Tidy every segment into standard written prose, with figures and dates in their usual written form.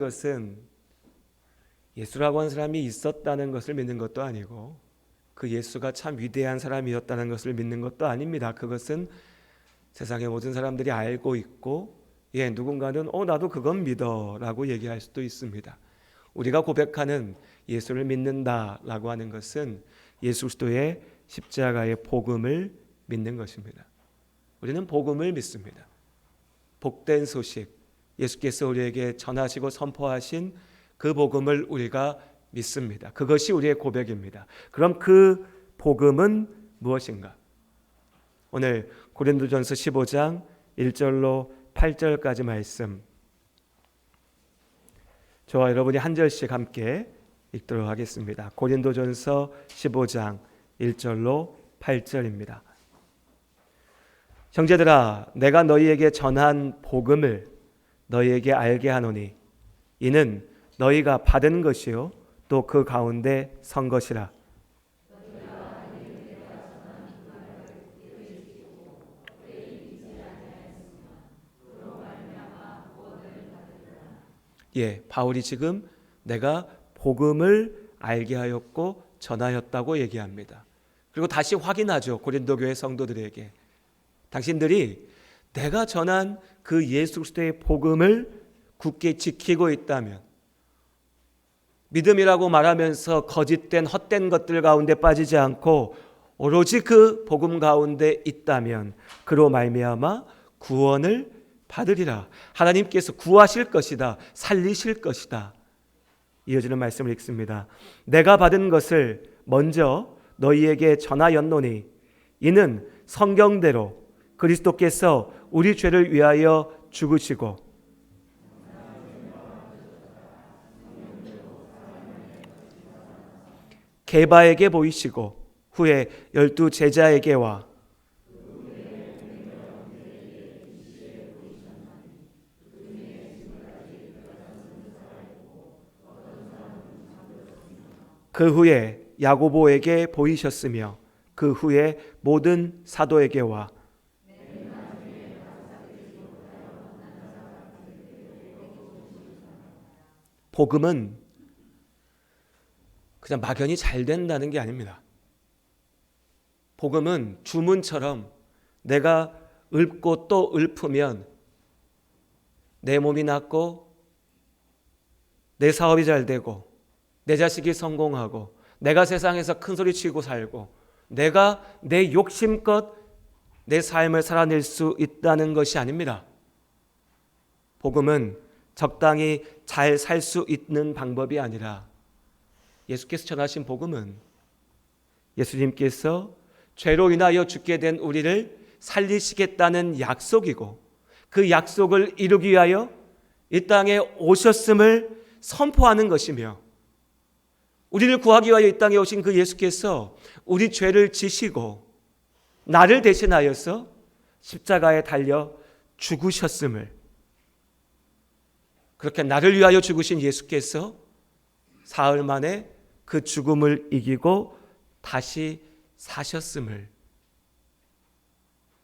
것은 예수라고 하는 사람이 있었다는 것을 믿는 것도 아니고 그 예수가 참 위대한 사람이었다는 것을 믿는 것도 아닙니다. 그것은 세상의 모든 사람들이 알고 있고 누군가는 나도 그건 믿어 라고 얘기할 수도 있습니다. 우리가 고백하는 예수를 믿는다라고 하는 것은 예수 그리스도의 십자가의 복음을 믿는 것입니다. 우리는 복음을 믿습니다. 복된 소식, 예수께서 우리에게 전하시고 선포하신 그 복음을 우리가 믿습니다. 그것이 우리의 고백입니다. 그럼 그 복음은 무엇인가? 오늘 고린도전서 15장 1절로 8절까지 말씀, 저와 여러분이 한 절씩 함께 읽도록 하겠습니다. 고린도전서 15장 1절로 8절입니다. 형제들아, 내가 너희에게 전한 복음을 너희에게 알게 하노니 이는 너희가 받은 것이요 또 그 가운데 선 것이라. 바울이 지금 내가 복음을 알게 하였고 전하였다고 얘기합니다. 그리고 다시 확인하죠. 고린도 교회 성도들에게 당신들이 내가 전한 그 예수 그리스도의 복음을 굳게 지키고 있다면, 믿음이라고 말하면서 거짓된 헛된 것들 가운데 빠지지 않고 오로지 그 복음 가운데 있다면 그로 말미암아 구원을 받으리라. 하나님께서 구하실 것이다. 살리실 것이다. 이어지는 말씀을 읽습니다. 내가 받은 것을 먼저 너희에게 전하였노니 이는 성경대로 그리스도께서 우리 죄를 위하여 죽으시고 게바에게 보이시고 후에 12 제자에게와 그 후에 야고보에게 보이셨으며 그 후에 모든 사도에게와 복음은 그냥 막연히 잘 된다는 게 아닙니다. 복음은 주문처럼 내가 읊고 또 읊으면 내 몸이 낫고 내 사업이 잘 되고 내 자식이 성공하고 내가 세상에서 큰 소리 치고 살고 내가 내 욕심껏 내 삶을 살아낼 수 있다는 것이 아닙니다. 복음은 적당히 잘 살 수 있는 방법이 아니라 예수께서 전하신 복음은 예수님께서 죄로 인하여 죽게 된 우리를 살리시겠다는 약속이고 그 약속을 이루기 위하여 이 땅에 오셨음을 선포하는 것이며 우리를 구하기 위하여 이 땅에 오신 그 예수께서 우리 죄를 지시고 나를 대신하여서 십자가에 달려 죽으셨음을, 그렇게 나를 위하여 죽으신 예수께서 사흘 만에 그 죽음을 이기고 다시 사셨음을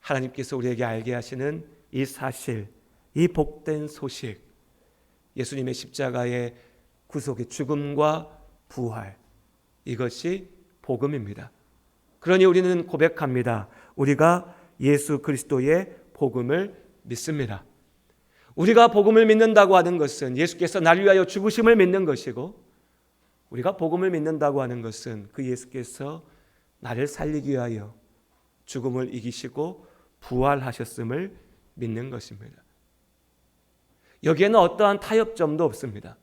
하나님께서 우리에게 알게 하시는 이 사실, 이 복된 소식, 예수님의 십자가의 구속의 죽음과 부활, 이것이 복음입니다. 그러니 우리는 고백합니다. 우리가 예수 그리스도의 복음을 믿습니다. 우리가 복음을 믿는다고 하는 것은 예수께서 나를 위하여 죽으심을 믿는 것이고, 우리가 복음을 믿는다고 하는 것은 그 예수께서 나를 살리기 위하여 죽음을 이기시고 부활하셨음을 믿는 것입니다. 여기에는 어떠한 타협점도 없습니다.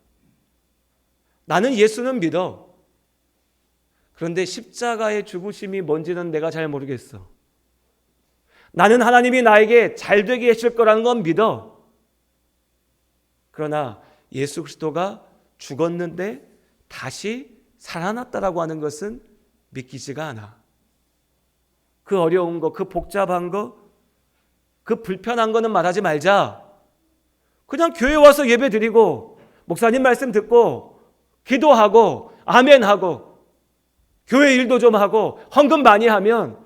나는 예수는 믿어. 그런데 십자가의 죽으심이 뭔지는 내가 잘 모르겠어. 나는 하나님이 나에게 잘 되게 하실 거라는 건 믿어. 그러나 예수 그리스도가 죽었는데 다시 살아났다라고 하는 것은 믿기지가 않아. 그 어려운 거, 그 복잡한 거, 그 불편한 거는 말하지 말자. 그냥 교회 와서 예배 드리고 목사님 말씀 듣고 기도하고 아멘하고 교회 일도 좀 하고 헌금 많이 하면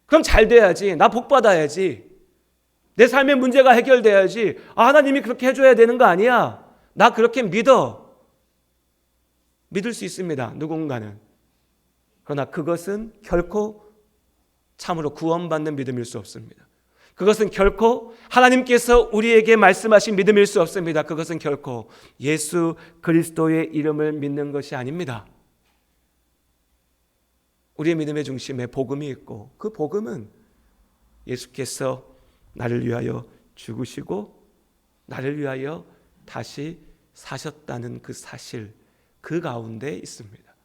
그럼 잘 돼야지. 나 복 받아야지. 내 삶의 문제가 해결돼야지. 하나님이 그렇게 해줘야 되는 거 아니야. 나 그렇게 믿어. 믿을 수 있습니다. 누군가는. 그러나 그것은 결코 참으로 구원받는 믿음일 수 없습니다. 그것은 결코 하나님께서 우리에게 말씀하신 믿음일 수 없습니다. 그것은 결코 예수 그리스도의 이름을 믿는 것이 아닙니다. 우리의 믿음의 중심에 복음이 있고 그 복음은 예수께서 나를 위하여 죽으시고 나를 위하여 다시 사셨다는 그 사실, 그 가운데 있습니다.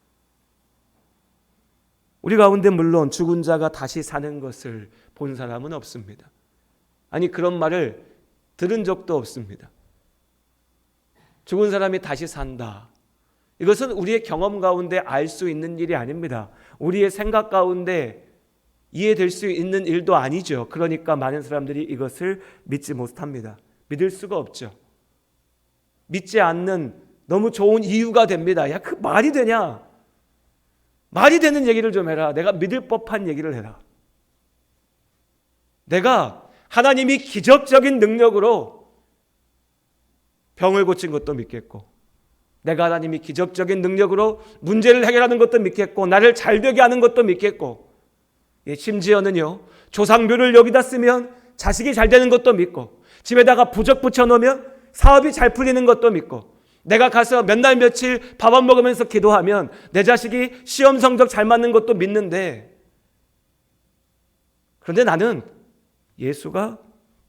우리 가운데 물론 죽은 자가 다시 사는 것을 본 사람은 없습니다. 아니, 그런 말을 들은 적도 없습니다. 죽은 사람이 다시 산다. 이것은 우리의 경험 가운데 알 수 있는 일이 아닙니다. 우리의 생각 가운데 이해될 수 있는 일도 아니죠. 그러니까 많은 사람들이 이것을 믿지 못합니다. 믿을 수가 없죠. 믿지 않는 너무 좋은 이유가 됩니다. 야, 그 말이 되냐? 말이 되는 얘기를 좀 해라. 내가 믿을 법한 얘기를 해라. 내가 하나님이 기적적인 능력으로 병을 고친 것도 믿겠고, 내가 하나님이 기적적인 능력으로 문제를 해결하는 것도 믿겠고, 나를 잘되게 하는 것도 믿겠고, 심지어는요, 조상묘를 여기다 쓰면 자식이 잘 되는 것도 믿고, 집에다가 부적 붙여놓으면 사업이 잘 풀리는 것도 믿고, 내가 가서 몇 날 며칠 밥 안 먹으면서 기도하면 내 자식이 시험 성적 잘 맞는 것도 믿는데, 그런데 나는 예수가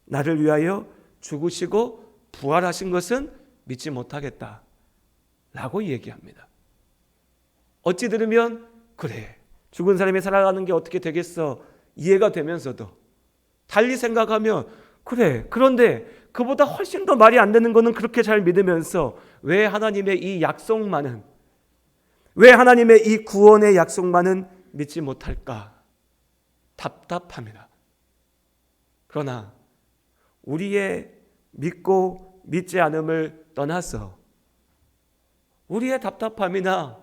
나를 위하여 죽으시고 부활하신 것은 믿지 못하겠다 라고 얘기합니다. 어찌 들으면 그래, 죽은 사람이 살아가는 게 어떻게 되겠어 이해가 되면서도 달리 생각하면 그래, 그런데 그보다 훨씬 더 말이 안 되는 거는 그렇게 잘 믿으면서 왜 하나님의 이 약속만은, 왜 하나님의 이 구원의 약속만은 믿지 못할까? 답답합니다. 그러나 우리의 믿고 믿지 않음을 떠나서 우리의 답답함이나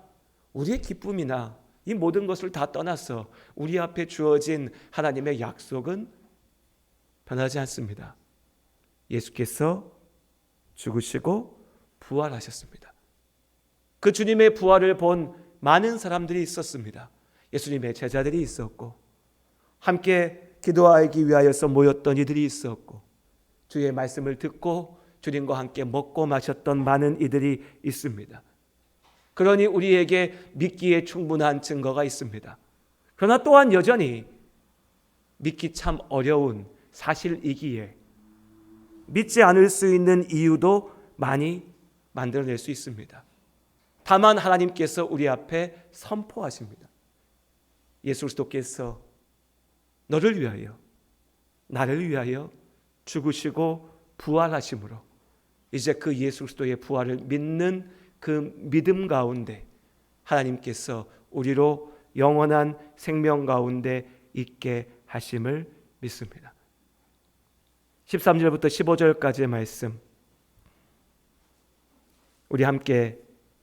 우리의 기쁨이나 이 모든 것을 다 떠나서 우리 앞에 주어진 하나님의 약속은 변하지 않습니다. 예수께서 죽으시고 부활하셨습니다. 그 주님의 부활을 본 많은 사람들이 있었습니다. 예수님의 제자들이 있었고, 함께 기도하기 위하여서 모였던 이들이 있었고, 주의 말씀을 듣고 주님과 함께 먹고 마셨던 많은 이들이 있습니다. 그러니 우리에게 믿기에 충분한 증거가 있습니다. 그러나 또한 여전히 믿기 참 어려운 사실이기에 믿지 않을 수 있는 이유도 많이 만들어낼 수 있습니다. 다만 하나님께서 우리 앞에 선포하십니다. 예수 그리스도께서 너를 위하여, 나를 위하여 죽으시고 부활하심으로 이제 그 예수 그리스도의 부활을 믿는 그 믿음 가운데 하나님께서 우리로 영원한 생명 가운데 있게 하심을 믿습니다. 13절부터 15절까지의 말씀 우리 함께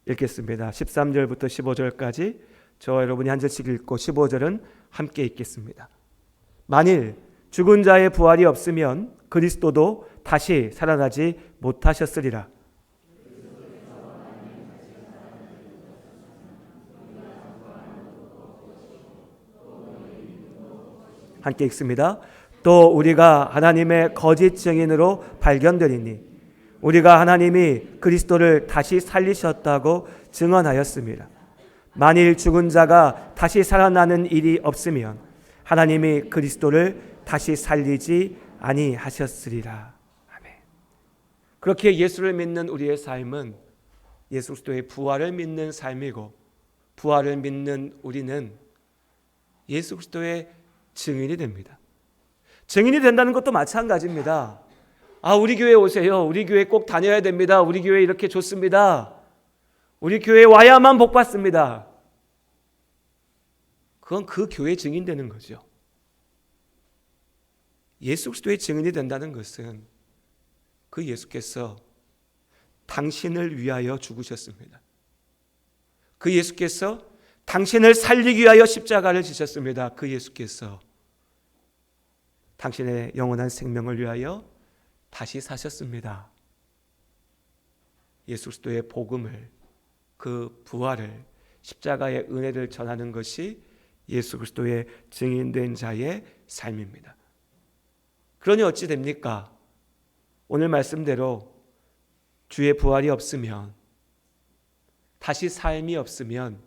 읽겠습니다. 13절부터 15절까지 저 여러분이 한 절씩 읽고 15절은 함께 읽겠습니다. 만일 죽은 자의 부활이 없으면 그리스도도 다시 살아나지 못하셨으리라. 함께 읽습니다. 또 우리가 하나님의 거짓 증인으로 발견되리니 우리가 하나님이 그리스도를 다시 살리셨다고 증언하였습니다. 만일 죽은 자가 다시 살아나는 일이 없으면 하나님이 그리스도를 다시 살리지 아니하셨으리라. 아멘. 그렇게 예수를 믿는 우리의 삶은 예수 그리스도의 부활을 믿는 삶이고, 부활을 믿는 우리는 예수 그리스도의 증인이 됩니다. 증인이 된다는 것도 마찬가지입니다. 아, 우리 교회 오세요. 우리 교회 꼭 다녀야 됩니다. 우리 교회 이렇게 좋습니다. 우리 교회 와야만 복 받습니다. 그건 그 교회 증인 되는 거죠. 예수 그리스도의 증인이 된다는 것은 그 예수께서 당신을 위하여 죽으셨습니다. 그 예수께서 당신을 살리기 위하여 십자가를 지셨습니다. 그 예수께서 당신의 영원한 생명을 위하여 다시 사셨습니다. 예수 그리스도의 복음을, 그 부활을, 십자가의 은혜를 전하는 것이 예수 그리스도의 증인된 자의 삶입니다. 그러니 어찌 됩니까? 오늘 말씀대로 주의 부활이 없으면, 다시 삶이 없으면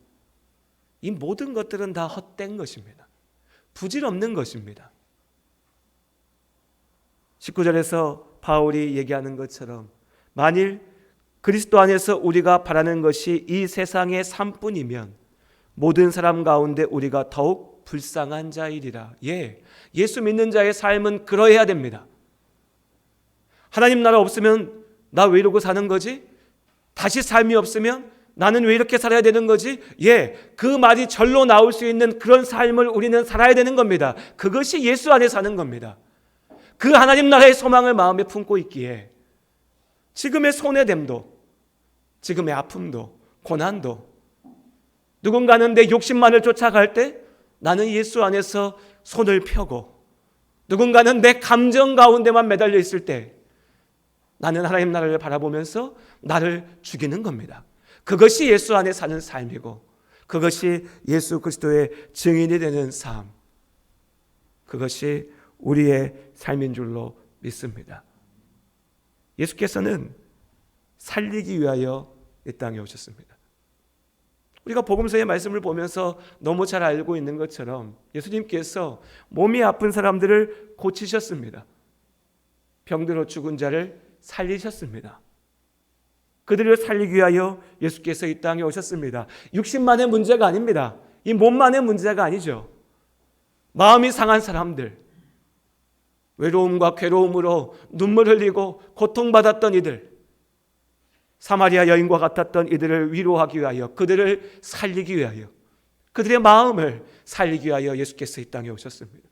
이 모든 것들은 다 헛된 것입니다. 부질없는 것입니다. 19절에서 바울이 얘기하는 것처럼 만일 그리스도 안에서 우리가 바라는 것이 이 세상의 삶뿐이면 모든 사람 가운데 우리가 더욱 불쌍한 자이리라. 예수 믿는 자의 삶은 그러해야 됩니다. 하나님 나라 없으면 나 왜 이러고 사는 거지? 다시 삶이 없으면 나는 왜 이렇게 살아야 되는 거지? 그 말이 절로 나올 수 있는 그런 삶을 우리는 살아야 되는 겁니다. 그것이 예수 안에 사는 겁니다. 그 하나님 나라의 소망을 마음에 품고 있기에 지금의 손해됨도, 지금의 아픔도, 고난도, 누군가는 내 욕심만을 쫓아갈 때 나는 예수 안에서 손을 펴고, 누군가는 내 감정 가운데만 매달려 있을 때 나는 하나님 나라를 바라보면서 나를 죽이는 겁니다. 그것이 예수 안에 사는 삶이고, 그것이 예수 그리스도의 증인이 되는 삶, 그것이 우리의 삶인 줄로 믿습니다. 예수께서는 살리기 위하여 이 땅에 오셨습니다. 우리가 복음서의 말씀을 보면서 너무 잘 알고 있는 것처럼 예수님께서 몸이 아픈 사람들을 고치셨습니다. 병들어 죽은 자를 살리셨습니다. 그들을 살리기 위하여 예수께서 이 땅에 오셨습니다. 육신만의 문제가 아닙니다. 이 몸만의 문제가 아니죠. 마음이 상한 사람들, 외로움과 괴로움으로 눈물 흘리고 고통받았던 이들, 사마리아 여인과 같았던 이들을 위로하기 위하여, 그들을 살리기 위하여, 그들의 마음을 살리기 위하여 예수께서 이 땅에 오셨습니다.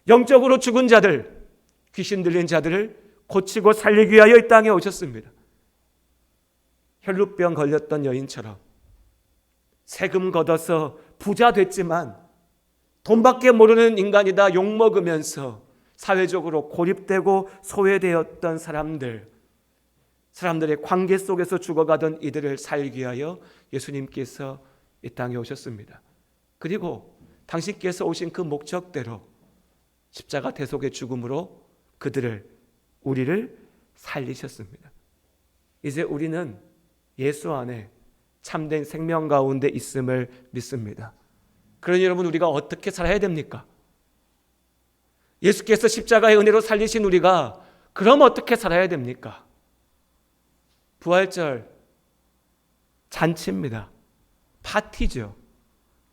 영적으로 죽은 자들, 귀신 들린 자들을 고치고 살리기 위하여 이 땅에 오셨습니다. 혈루병 걸렸던 여인처럼 세금 걷어서 부자 됐지만 돈밖에 모르는 인간이다 욕먹으면서 사회적으로 고립되고 소외되었던 사람들의 관계 속에서 죽어가던 이들을 살리기 위하여 예수님께서 이 땅에 오셨습니다. 그리고 당신께서 오신 그 목적대로 십자가 대속의 죽음으로 우리를 살리셨습니다. 이제 우리는 예수 안에 참된 생명 가운데 있음을 믿습니다. 그러니 여러분, 우리가 어떻게 살아야 됩니까? 예수께서 십자가의 은혜로 살리신 우리가 그럼 어떻게 살아야 됩니까? 부활절 잔치입니다. 파티죠.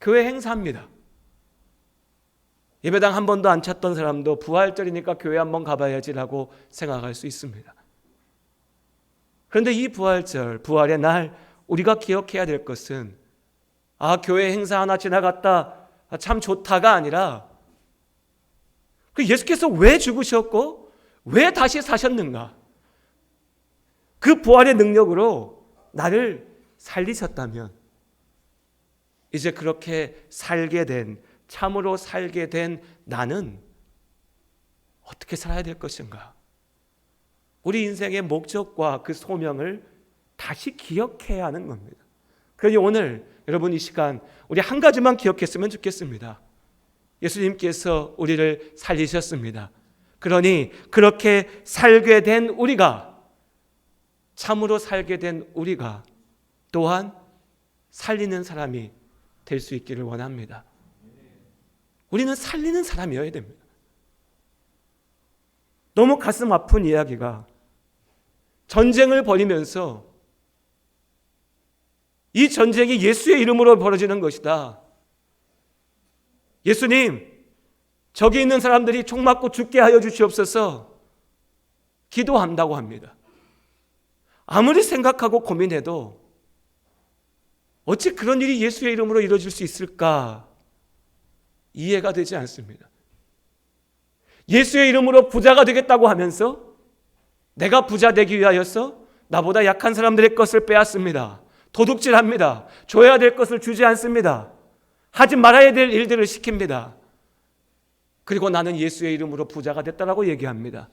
교회 행사입니다. 예배당 한 번도 안 찾던 사람도 부활절이니까 교회 한번 가봐야지라고 생각할 수 있습니다. 그런데 이 부활절, 부활의 날 우리가 기억해야 될 것은 교회 행사 하나 지나갔다 참 좋다가 아니라 예수께서 왜 죽으셨고 왜 다시 사셨는가? 그 부활의 능력으로 나를 살리셨다면 이제 그렇게 참으로 살게 된 나는 어떻게 살아야 될 것인가? 우리 인생의 목적과 그 소명을 다시 기억해야 하는 겁니다. 그러니 오늘 여러분 이 시간 우리 한 가지만 기억했으면 좋겠습니다. 예수님께서 우리를 살리셨습니다. 그러니 그렇게 살게 된 우리가, 참으로 살게 된 우리가 또한 살리는 사람이 될 수 있기를 원합니다. 우리는 살리는 사람이어야 됩니다. 너무 가슴 아픈 이야기가 전쟁을 벌이면서 이 전쟁이 예수의 이름으로 벌어지는 것이다. 예수님, 저기 있는 사람들이 총 맞고 죽게 하여 주시옵소서 기도한다고 합니다. 아무리 생각하고 고민해도 어찌 그런 일이 예수의 이름으로 이루어질 수 있을까? 이해가 되지 않습니다. 예수의 이름으로 부자가 되겠다고 하면서 내가 부자 되기 위하여서 나보다 약한 사람들의 것을 빼앗습니다. 도둑질합니다. 줘야 될 것을 주지 않습니다. 하지 말아야 될 일들을 시킵니다. 그리고 나는 예수의 이름으로 부자가 됐다라고 얘기합니다.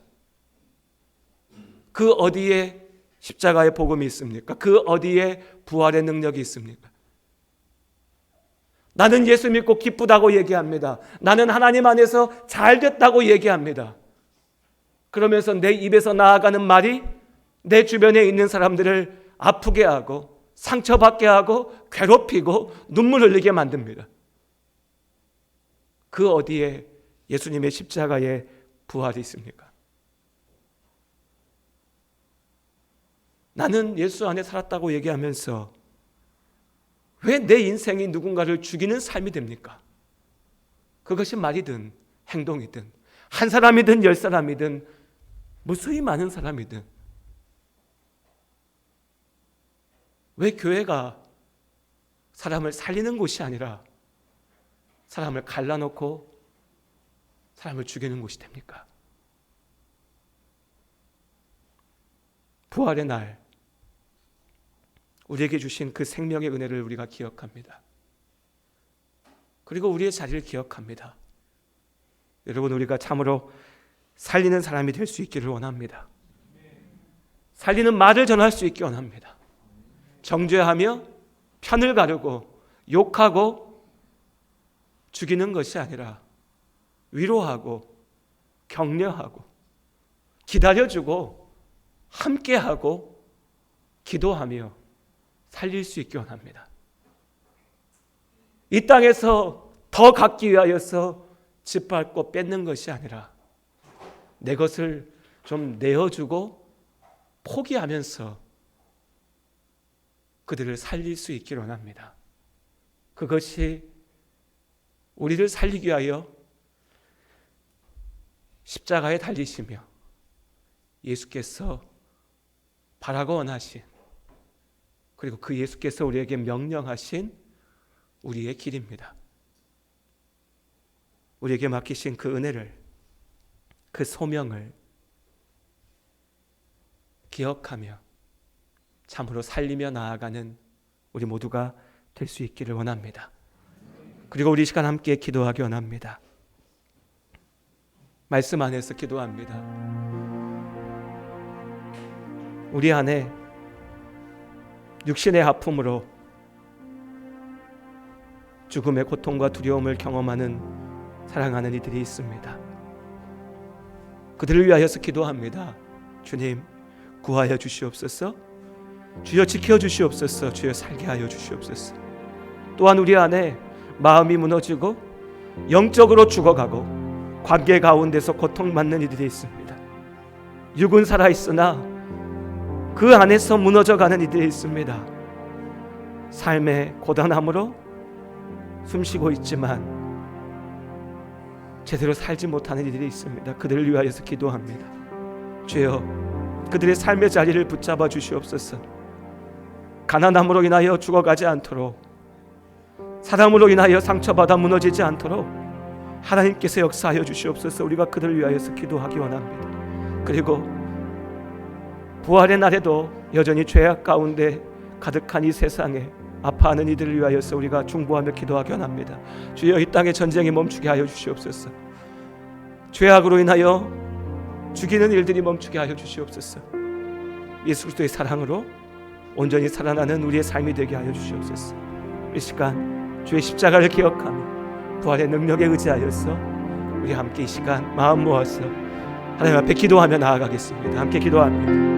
그 어디에 십자가의 복음이 있습니까? 그 어디에 부활의 능력이 있습니까? 나는 예수 믿고 기쁘다고 얘기합니다. 나는 하나님 안에서 잘 됐다고 얘기합니다. 그러면서 내 입에서 나아가는 말이 내 주변에 있는 사람들을 아프게 하고 상처받게 하고 괴롭히고 눈물 흘리게 만듭니다. 그 어디에 예수님의 십자가의 부활이 있습니까? 나는 예수 안에 살았다고 얘기하면서 왜 내 인생이 누군가를 죽이는 삶이 됩니까? 그것이 말이든 행동이든 한 사람이든 10사람이든 무수히 많은 사람이든 왜 교회가 사람을 살리는 곳이 아니라 사람을 갈라놓고 사람을 죽이는 곳이 됩니까? 부활의 날 우리에게 주신 그 생명의 은혜를 우리가 기억합니다. 그리고 우리의 자리를 기억합니다. 여러분, 우리가 참으로 살리는 사람이 될 수 있기를 원합니다. 살리는 말을 전할 수 있기 원합니다. 정죄하며 편을 가르고 욕하고 죽이는 것이 아니라 위로하고 격려하고 기다려주고 함께하고 기도하며 살릴 수 있기 원합니다. 이 땅에서 더 갖기 위하여서 짓밟고 뺏는 것이 아니라 내 것을 좀 내어주고 포기하면서 그들을 살릴 수 있기를 원합니다. 그것이 우리를 살리기 위하여 십자가에 달리시며 예수께서 바라고 원하신, 그리고 그 예수께서 우리에게 명령하신 우리의 길입니다. 우리에게 맡기신 그 은혜를, 그 소명을 기억하며 참으로 살리며 나아가는 우리 모두가 될 수 있기를 원합니다. 그리고 우리 시간 함께 기도하기 원합니다. 말씀 안에서 기도합니다. 우리 안에 육신의 아픔으로 죽음의 고통과 두려움을 경험하는 사랑하는 이들이 있습니다. 그들을 위하여서 기도합니다. 주님, 구하여 주시옵소서. 주여 지켜 주시옵소서. 주여 살게 하여 주시옵소서. 또한 우리 안에 마음이 무너지고 영적으로 죽어가고 관계 가운데서 고통받는 이들이 있습니다. 육은 살아있으나 그 안에서 무너져가는 이들이 있습니다. 삶의 고단함으로 숨쉬고 있지만 제대로 살지 못하는 이들이 있습니다. 그들을 위하여서 기도합니다. 주여, 그들의 삶의 자리를 붙잡아 주시옵소서. 가난함으로 인하여 죽어가지 않도록, 사람으로 인하여 상처받아 무너지지 않도록 하나님께서 역사하여 주시옵소서. 우리가 그들을 위하여서 기도하기 원합니다. 그리고 부활의 날에도 여전히 죄악 가운데 가득한 이 세상에 아파하는 이들을 위하여서 우리가 중보하며 기도하기 원합니다. 주여, 이 땅의 전쟁이 멈추게 하여 주시옵소서. 죄악으로 인하여 죽이는 일들이 멈추게 하여 주시옵소서. 예수 그리스도의 사랑으로 온전히 살아나는 우리의 삶이 되게 하여 주시옵소서. 이 시간 주의 십자가를 기억하며 부활의 능력에 의지하여서 우리 함께 이 시간 마음 모아서 하나님 앞에 기도하며 나아가겠습니다. 함께 기도합니다.